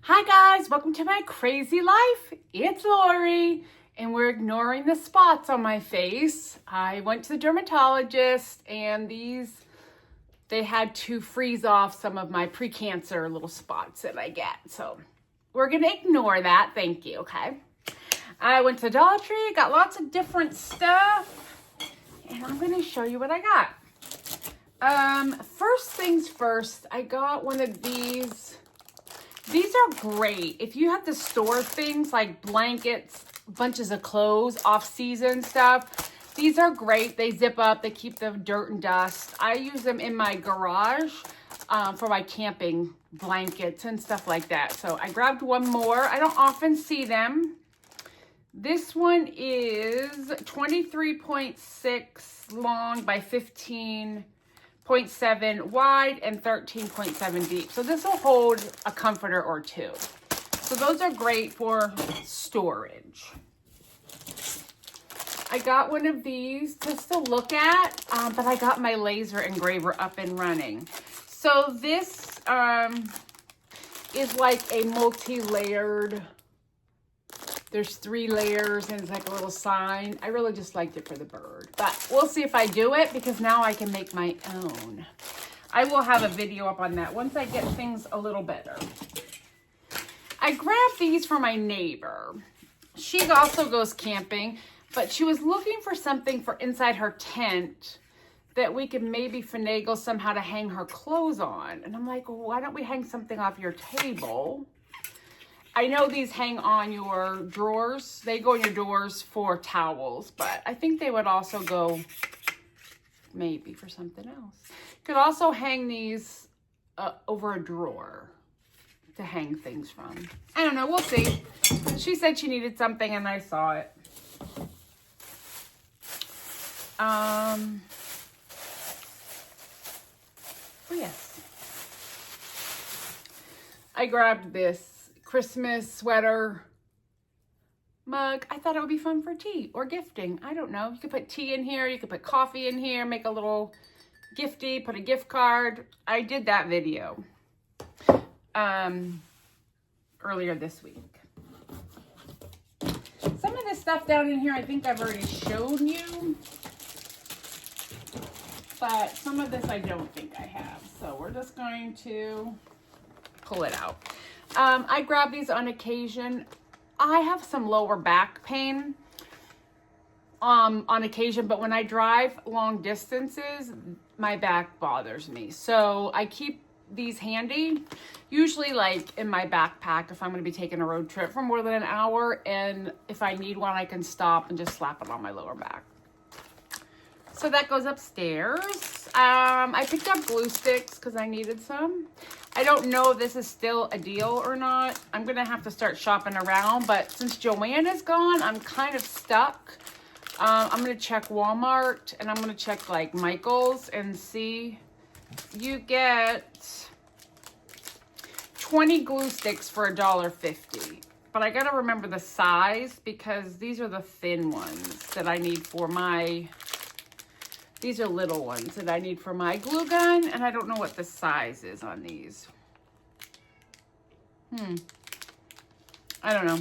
Hi guys, welcome to my crazy life. It's Lori, and we're ignoring the spots on my face. I went to the dermatologist and they had to freeze off some of my pre-cancer little spots that I get. So we're gonna ignore that, thank you, okay? I went to Dollar Tree, got lots of different stuff, and I'm gonna show you what I got. First things first, I got one of these. These are great. If you have to store things like blankets, bunches of clothes, off-season stuff, these are great. They zip up, they keep the dirt and dust. I use them in my garage for my camping blankets and stuff like that. So I grabbed one more. I don't often see them. This one is 23.6 long by 15.7 wide and 13.7 deep. So this will hold a comforter or two. So those are great for storage. I got one of these just to look at, but I got my laser engraver up and running. So this is like a multi-layered, there's 3 layers and it's like a little sign. I really just liked it for the bird, but we'll see if I do it because now I can make my own. I will have a video up on that once I get things a little better. I grabbed these for my neighbor. She also goes camping, but she was looking for something for inside her tent that we could maybe finagle somehow to hang her clothes on. And I'm like, well, why don't we hang something off your table? I know these hang on your drawers. They go in your drawers for towels, but I think they would also go maybe for something else. You could also hang these over a drawer to hang things from. I don't know, we'll see. She said she needed something and I saw it. Oh yes. I grabbed this Christmas sweater mug. I thought it would be fun for tea or gifting. I don't know. You could put tea in here. You could put coffee in here. Make a little gifty. Put a gift card. I did that video earlier this week. Some of this stuff down in here I think I've already shown you. But some of this I don't think I have. So we're just going to pull it out. I grab these on occasion. I have some lower back pain on occasion, but when I drive long distances, my back bothers me. So I keep these handy, usually like in my backpack if I'm going to be taking a road trip for more than an hour. And if I need one, I can stop and just slap it on my lower back. So that goes upstairs. I picked up glue sticks because I needed some. I don't know if this is still a deal or not. I'm going to have to start shopping around, but since Joanne is gone, I'm kind of stuck. I'm going to check Walmart and I'm going to check like Michael's and see. You get 20 glue sticks for $1.50. But I got to remember the size because these are the thin ones that I need for my... These are little ones that I need for my glue gun, and I don't know what the size is on these. I don't know.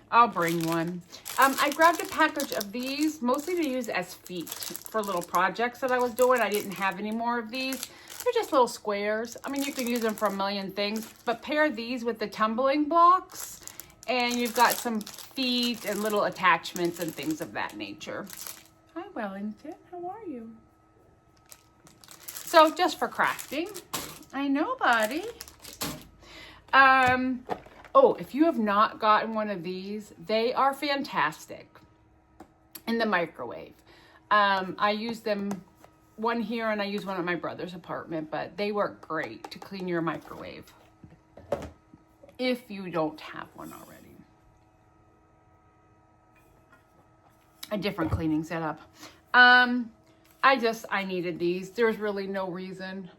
I'll bring one. I grabbed a package of these, mostly to use as feet for little projects that I was doing. I didn't have any more of these. They're just little squares. I mean, you can use them for a million things, but pair these with the tumbling blocks, and you've got some feet and little attachments and things of that nature. Hi, Wellington. How are you? So, just for crafting. I know, buddy. Oh, if you have not gotten one of these, they are fantastic in the microwave. I use them, one here, and I use one at my brother's apartment, but they work great to clean your microwave if you don't have one already. A different cleaning setup. I needed these. There's really no reason.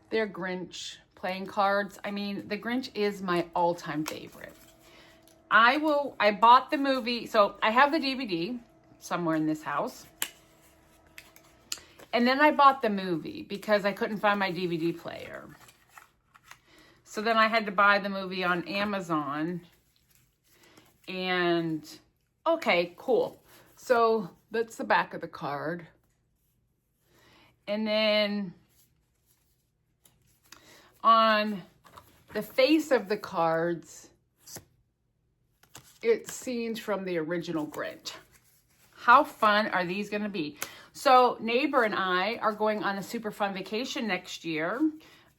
They're Grinch playing cards. I mean, the Grinch is my all-time favorite. I bought the movie, so I have the DVD somewhere in this house. And then I bought the movie because I couldn't find my DVD player. So then I had to buy the movie on Amazon. And, okay, cool. So that's the back of the card. And then on the face of the cards, it's scenes from the original Grinch. How fun are these going to be? So neighbor and I are going on a super fun vacation next year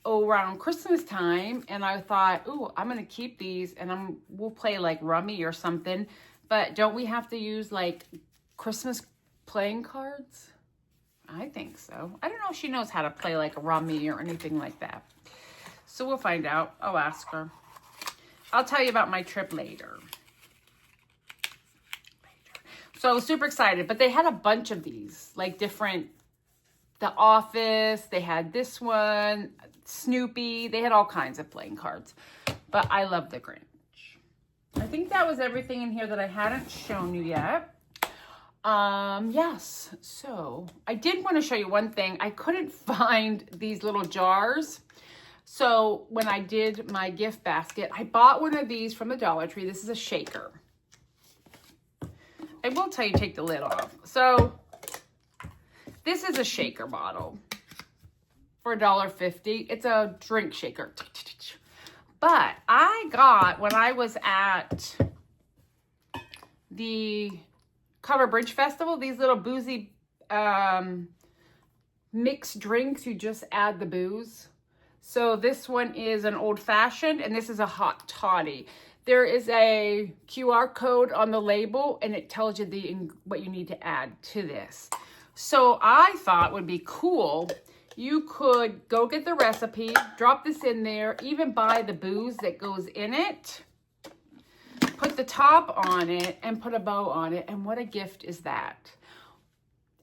around Christmas time. And I thought, ooh, I'm going to keep these and we'll play like Rummy or something. But don't we have to use like Christmas playing cards? I think so. I don't know if she knows how to play like a Rummy or anything like that. So we'll find out. I'll ask her. I'll tell you about my trip later. So I was super excited, but they had a bunch of these, like different, The Office, they had this one, Snoopy, they had all kinds of playing cards, but I love the Grinch. I think that was everything in here that I hadn't shown you yet. Yes, so I did want to show you one thing. I couldn't find these little jars. So when I did my gift basket, I bought one of these from the Dollar Tree. This is a shaker. I will tell you, take the lid off. So this is a shaker bottle for $1.50. It's a drink shaker. But I got, when I was at the Cover Bridge Festival, these little boozy mixed drinks. You just add the booze. So this one is an old fashioned and this is a hot toddy. There is a QR code on the label and it tells you what you need to add to this. So I thought would be cool. You could go get the recipe, drop this in there, even buy the booze that goes in it, put the top on it and put a bow on it. And what a gift is that?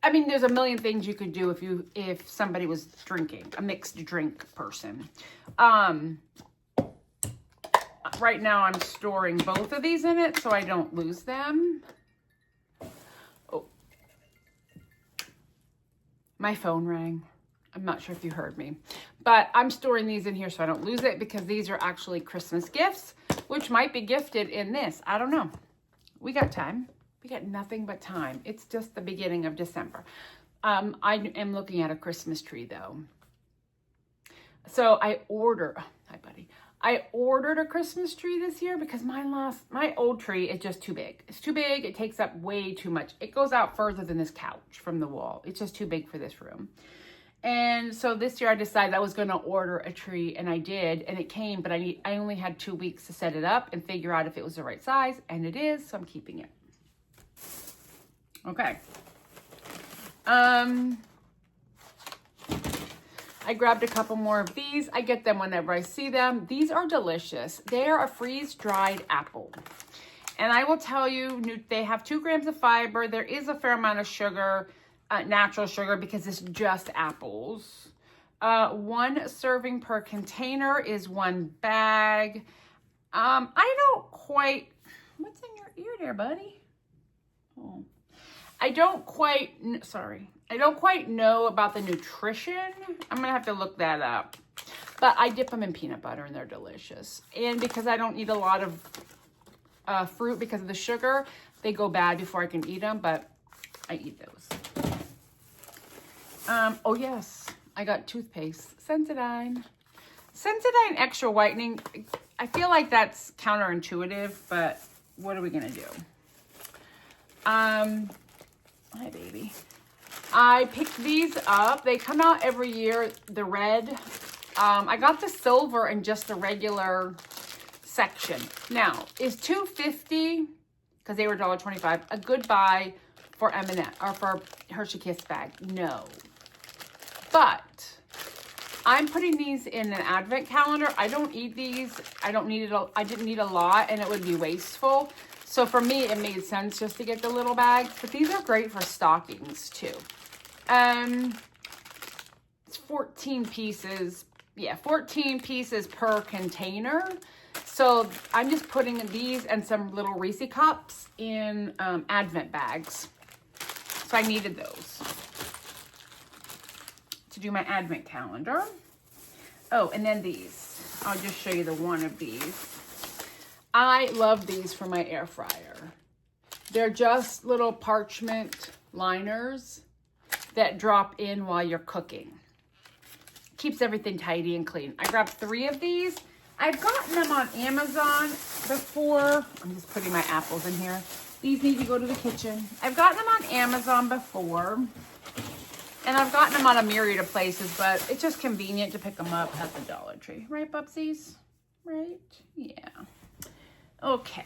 I mean, there's a million things you could do if somebody was drinking, a mixed drink person. Right now I'm storing both of these in it so I don't lose them. Oh, my phone rang. I'm not sure if you heard me, but I'm storing these in here so I don't lose it because these are actually Christmas gifts, which might be gifted in this. I don't know. We got time. We got nothing but time. It's just the beginning of December. I am looking at a Christmas tree though. So hi buddy. I ordered a Christmas tree this year because my old tree is just too big. It's too big. It takes up way too much. It goes out further than this couch from the wall. It's just too big for this room. And so this year I decided I was going to order a tree and I did, and it came, but I only had 2 weeks to set it up and figure out if it was the right size, and it is, so I'm keeping it. Okay. I grabbed a couple more of these. I get them whenever I see them. These are delicious. They are a freeze-dried apple. And I will tell you, they have 2 grams of fiber. There is a fair amount of sugar, natural sugar, because it's just apples. 1 serving per container is 1 bag. I don't quite, what's in your ear there, buddy? Oh. I don't quite know about the nutrition. I'm gonna have to look that up. But I dip them in peanut butter and they're delicious. And because I don't eat a lot of fruit because of the sugar, they go bad before I can eat them, but I eat those. Oh yes, I got toothpaste, Sensodyne. Sensodyne Extra Whitening. I feel like that's counterintuitive, but what are we gonna do? Hi baby. I picked these up. They come out every year, the red. I got the silver and just the regular section. Now, is $2.50, because they were $1.25, a good buy for M&M or for Hershey Kiss bag? No. But I'm putting these in an advent calendar. I don't eat these. I didn't need a lot and it would be wasteful. So for me, it made sense just to get the little bags, but these are great for stockings too. It's 14 pieces. Yeah, 14 pieces per container. So I'm just putting these and some little Reese cups in advent bags. So I needed those to do my advent calendar. Oh, and then these. I'll just show you the one of these. I love these for my air fryer. They're just little parchment liners that drop in while you're cooking. Keeps everything tidy and clean. I grabbed 3 of these. I've gotten them on Amazon before. I'm just putting my apples in here. These need to go to the kitchen. I've gotten them on Amazon before. And I've gotten them on a myriad of places, but it's just convenient to pick them up at the Dollar Tree. Right, Bubsies? Right? Yeah. Okay.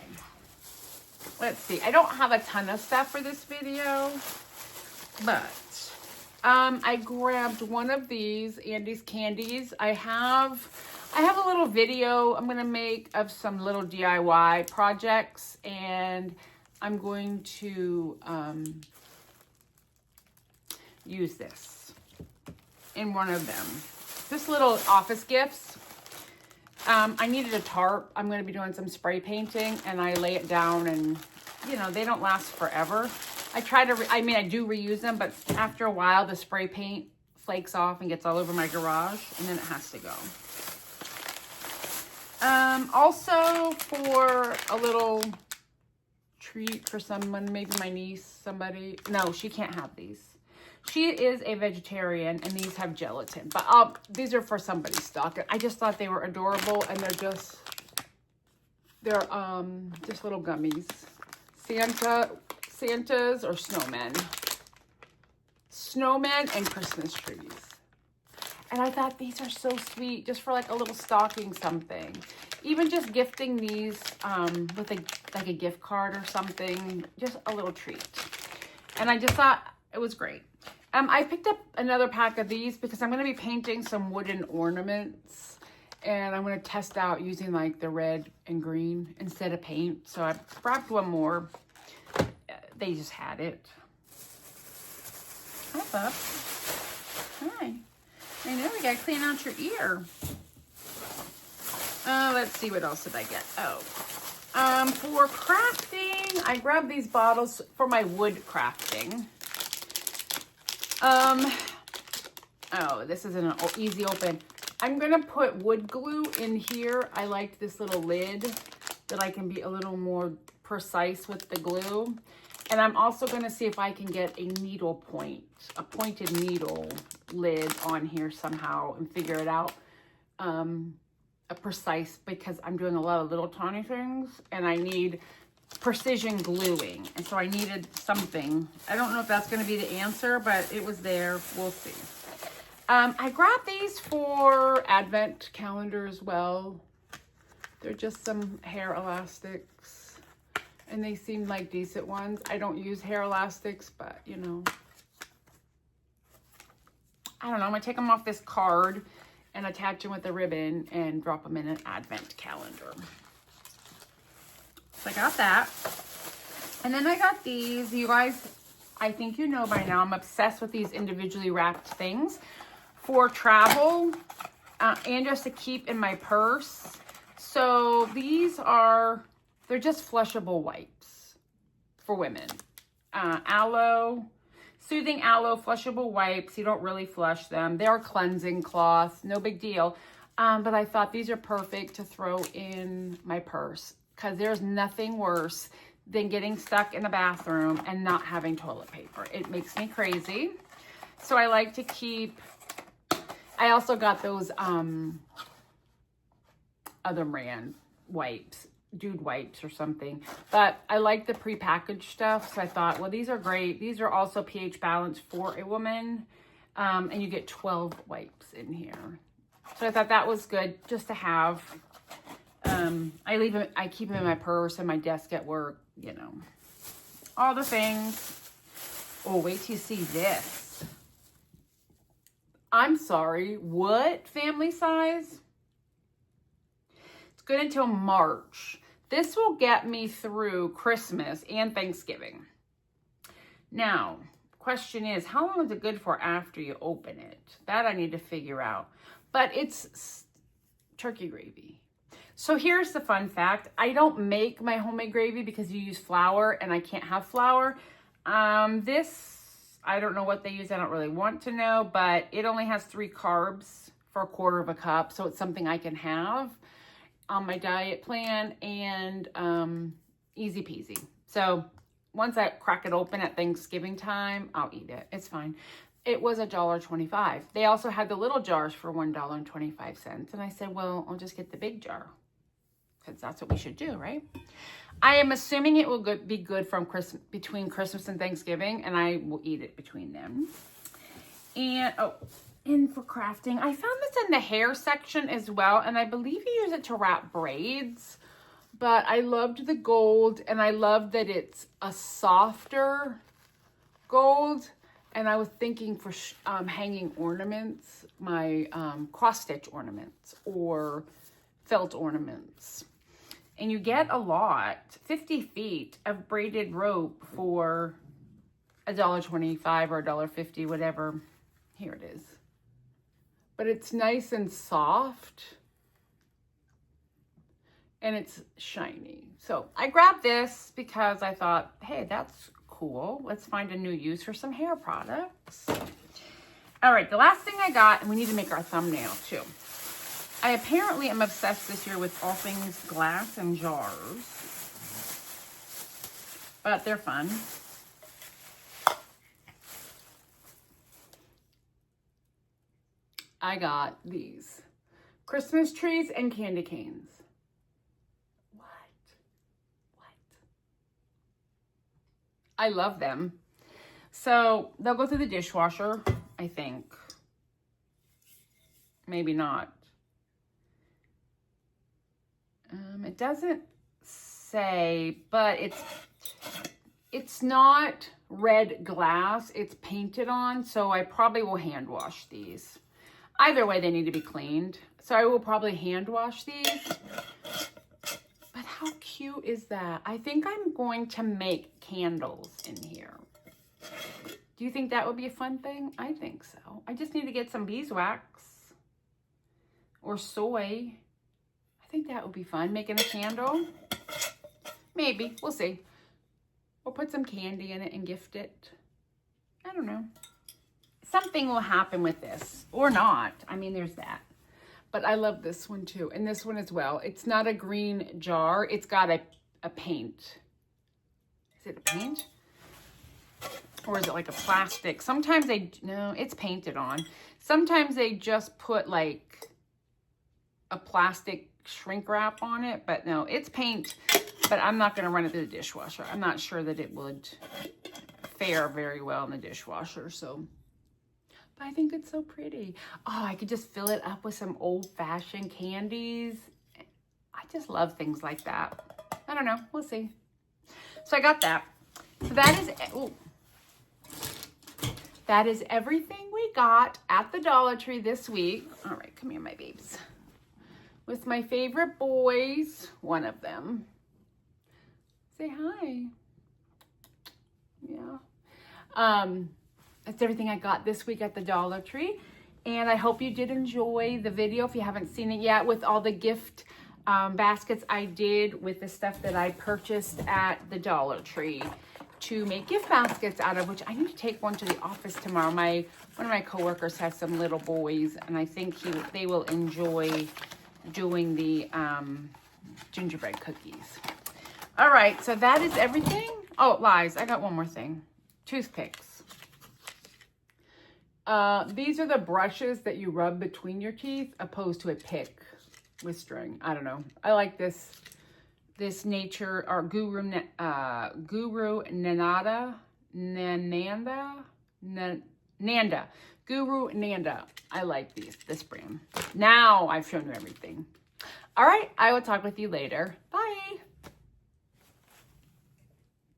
Let's see. I don't have a ton of stuff for this video, but I grabbed one of these Andy's Candies. I have a little video I'm going to make of some little DIY projects, and I'm going to use this in one of them. This little office gifts. I needed a tarp. I'm going to be doing some spray painting, and I lay it down, and you know, they don't last forever. I do reuse them, but after a while, the spray paint flakes off and gets all over my garage, and then it has to go. Also for a little treat for someone, maybe my niece, somebody. No, she can't have these. She is a vegetarian, and these have gelatin, but these are for somebody's stock. I just thought they were adorable, and they're just little gummies. Santas or snowmen. Snowmen and Christmas trees. And I thought these are so sweet, just for like a little stocking something. Even just gifting these with like a gift card or something, just a little treat. And I just thought it was great. I picked up another pack of these because I'm going to be painting some wooden ornaments. And I'm going to test out using like the red and green instead of paint. So I grabbed one more. They just had it. Hi, Bub. Hi. I know we got to clean out your ear. Let's see, what else did I get? For crafting, I grabbed these bottles for my wood crafting. This is an easy open. I'm going to put wood glue in here. I like this little lid that I can be a little more precise with the glue. And I'm also going to see if I can get a needle point, a pointed needle lid on here somehow and figure it out. A precise, because I'm doing a lot of little tiny things and I need precision gluing. And so I needed something. I don't know if that's going to be the answer, but it was there. We'll see. I grabbed these for Advent calendar as well. They're just some hair elastics, and they seem like decent ones. I don't use hair elastics, but you know, I don't know. I'm gonna take them off this card and attach them with a ribbon and drop them in an Advent calendar. So I got that. And then I got these. You guys, I think you know by now, I'm obsessed with these individually wrapped things for travel and just to keep in my purse. So these they're just flushable wipes for women. Aloe, soothing aloe flushable wipes. You don't really flush them. They are cleansing cloth, no big deal. But I thought these are perfect to throw in my purse because there's nothing worse than getting stuck in a bathroom and not having toilet paper. It makes me crazy. So I like to keep, I also got those other brand wipes, Dude wipes or something, but I like the prepackaged stuff. So I thought, well, these are great. These are also pH balanced for a woman. And you get 12 wipes in here. So I thought that was good just to have. I keep them in my purse and my desk at work, you know, all the things. Oh, wait till you see this. I'm sorry, what family size? It's good until March. This will get me through Christmas and Thanksgiving. Now, question is, how long is it good for after you open it? That I need to figure out. But it's turkey gravy. So here's the fun fact. I don't make my homemade gravy because you use flour and I can't have flour. This, I don't know what they use. I don't really want to know, but it only has 3 carbs for a quarter of a cup. So it's something I can have on my diet plan, and easy peasy. So once I crack it open at Thanksgiving time, I'll eat it. It's fine. It was $1.25. They also had the little jars for $1.25. And I said, well, I'll just get the big jar, because that's what we should do, right? I am assuming it will be good from between Christmas and Thanksgiving, and I will eat it between them. And, and for crafting, I found this in the hair section as well, and I believe you use it to wrap braids. But I loved the gold, and I love that it's a softer gold. And I was thinking for hanging ornaments, my cross-stitch ornaments or felt ornaments. And you get a lot, 50 feet of braided rope for $1.25 or $1.50, whatever. Here it is. But it's nice and soft. And it's shiny. So I grabbed this because I thought, hey, that's cool. Let's find a new use for some hair products. All right, the last thing I got, and we need to make our thumbnail too. I apparently am obsessed this year with all things glass and jars, but they're fun. I got these Christmas trees and candy canes. I love them. So they'll go through the dishwasher, I think. Maybe not. It doesn't say, but it's not red glass. It's painted on, so I probably will hand wash these. Either way, they need to be cleaned. So I will probably hand wash these. But how cute is that? I think I'm going to make candles in here. Do you think that would be a fun thing? I think so. I just need to get some beeswax or soy. I think that would be fun, making a candle. Maybe, we'll see. We'll put some candy in it and gift it. I don't know. Something will happen with this, or not. I mean, there's that. But I love this one too, and this one as well. It's not a green jar. It's got a paint. Is it a paint? Or is it like a plastic? Sometimes no, it's painted on. Sometimes they just put like a plastic shrink wrap on it, but no, it's paint. But I'm not gonna run it through the dishwasher. I'm not sure that it would fare very well in the dishwasher, so. But I think it's so pretty. Oh, I could just fill it up with some old-fashioned candies. I just love things like that. I don't know. We'll see. So I got that. So that is everything we got at the Dollar Tree this week. All right, come here, my babes. With my favorite boys, one of them. Say hi. Yeah. That's everything I got this week at the Dollar Tree. And I hope you did enjoy the video if you haven't seen it yet, with all the gift baskets I did with the stuff that I purchased at the Dollar Tree to make gift baskets out of, which I need to take one to the office tomorrow. One of my coworkers has some little boys, and I think they will enjoy doing the gingerbread cookies. All right, so that is everything. Oh, lies, I got one more thing. Toothpicks. These are the brushes that you rub between your teeth, opposed to a pick with string. I don't know. I like this Nature or Guru Nanda. Guru Nanda. I like this brand. Now I've shown you everything. All right, I will talk with you later. Bye.